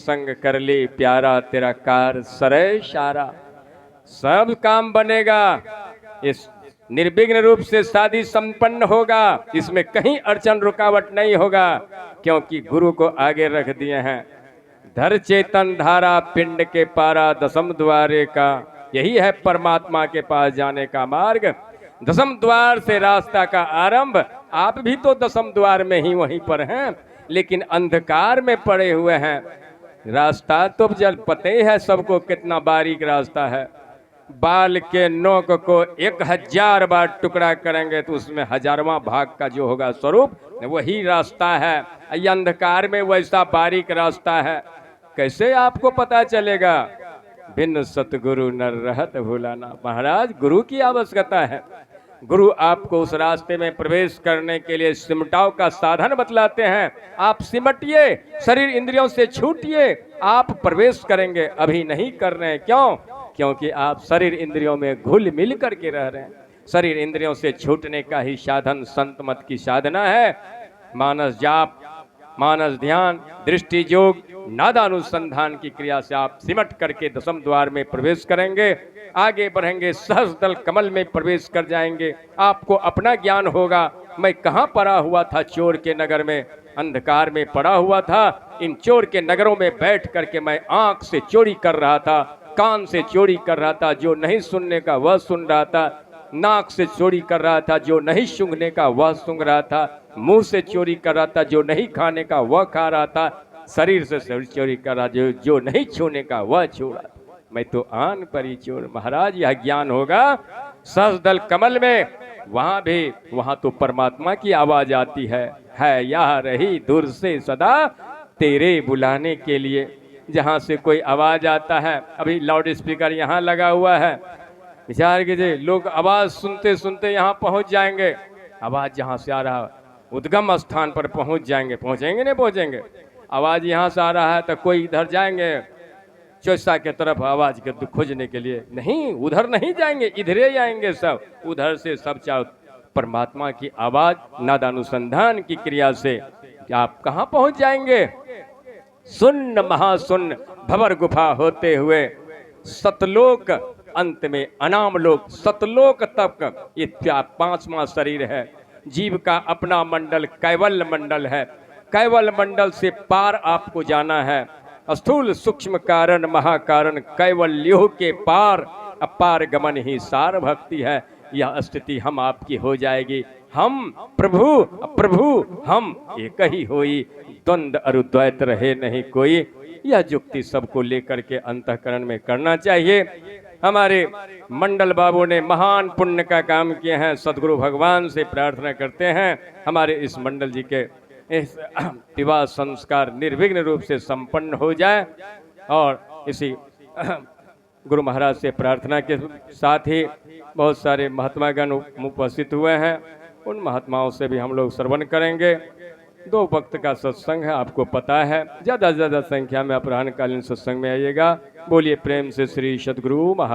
संग कर ले प्यारा, तेरा कार सरे सारा। सब काम बनेगा, इस निर्विघ्न रूप से शादी संपन्न होगा, इसमें कहीं अड़चन रुकावट नहीं होगा, क्योंकि गुरु को आगे रख दिए हैं। धर चेतन धारा पिंड के पारा, दसम द्वारे का यही है परमात्मा के पास जाने का मार्ग। दसम द्वार से रास्ता का आरंभ। आप भी तो दसम द्वार में ही वहीं पर हैं, लेकिन अंधकार में पड़े हुए हैं। रास्ता तो जल पते है सबको कितना बारीक रास्ता है। बाल के नोक को 1000 बार टुकड़ा करेंगे तो उसमें 1000वां भाग का जो होगा स्वरूप वही रास्ता है। ये अंधकार में वैसा बारीक रास्ता है, कैसे आपको पता चलेगा? बिन सतगुरु नर रहत भुलाना। महाराज, गुरु की आवश्यकता है। गुरु आपको उस रास्ते में प्रवेश करने के लिए सिमटाव का साधन बतलाते हैं। आप सिमटिए, शरीर इंद्रियों से छूटिए, आप प्रवेश करेंगे। अभी नहीं कर रहे हैं, क्यों? क्योंकि आप शरीर इंद्रियों में घुल मिल करके रह रहे हैं। शरीर इंद्रियों से छूटने का ही साधन संत मत की साधना है। मानस जाप, मानस ध्यान, दृष्टि योग, नादानुसंधान की क्रिया से आप सिमट करके दसम द्वार में प्रवेश करेंगे, आगे बढ़ेंगे, सहस्रदल कमल में प्रवेश कर जाएंगे। आपको अपना ज्ञान होगा, मैं कहाँ पड़ा हुआ था? चोर के नगर में, अंधकार में पड़ा हुआ था। इन चोर के नगरों में बैठ करके मैं आंख से चोरी कर रहा था, कान से चोरी कर रहा था, जो नहीं सुनने का वह सुन रहा था, नाक से चोरी कर रहा था, जो नहीं सूंघने का वह सूंघ रहा था, मुंह से चोरी कर रहा था, जो नहीं खाने का वह खा रहा था, शरीर से चोरी कर रहा, जो नहीं छूने का वह छू रहा था। मैं तो आन पर ही चोर। महाराज, यह ज्ञान होगा सहस्रदल कमल में। वहां तो परमात्मा की आवाज आती है यहाँ रही दूर से सदा तेरे बुलाने के लिए। जहां से कोई आवाज आता है, अभी लाउड स्पीकर यहाँ लगा हुआ है, विचार कीजिए, लोग आवाज सुनते सुनते यहाँ पहुंच जाएंगे। आवाज जहां से आ रहा है उद्गम स्थान पर पहुंच जाएंगे। पहुंचेंगे नहीं पहुंचेंगे? आवाज यहाँ से आ रहा है तो कोई इधर जाएंगे चौसा के तरफ आवाज के खोजने के लिए? नहीं, उधर नहीं जाएंगे, इधरे जाएंगे सब। उधर से सब चाहो परमात्मा की आवाज, नादानुसंधान की क्रिया से आप कहाँ पहुंच जाएंगे? सुन्न महासुन्न भवर गुफा होते हुए सतलोक, अंत में अनाम लोक, सतलोक तक ये 5वां शरीर है। जीव का अपना मंडल कैवल्य मंडल है। कैवल्य मंडल से पार आपको जाना है। स्थूल सूक्ष्म कारण महाकारण कैवल्यों के पार, अपार गमन ही सार भक्ति है। यह स्थिति हम आपकी हो जाएगी। हम प्रभु प्रभु हम एक ही होई, द्वंद्व अरुद्वैत रहे नहीं कोई। यह युक्ति सबको लेकर के अंतःकरण में करना चाहिए। हमारे मंडल बाबू ने महान पुण्य का काम किए हैं। सदगुरु भगवान से प्रार्थना करते हैं हमारे इस मंडल जी के इस विवाह संस्कार निर्विघ्न रूप से संपन्न हो जाए। और इसी गुरु महाराज से प्रार्थना के साथ ही बहुत सारे महात्मागण उपस्थित हुए हैं, उन महात्माओं से भी हम लोग श्रवण करेंगे। 2 वक्त का सत्संग है, आपको पता है। ज़्यादा से ज़्यादा संख्या में अपराह्नकालीन सत्संग में आइएगा। बोलिए प्रेम से श्री सद्गुरु महाराज।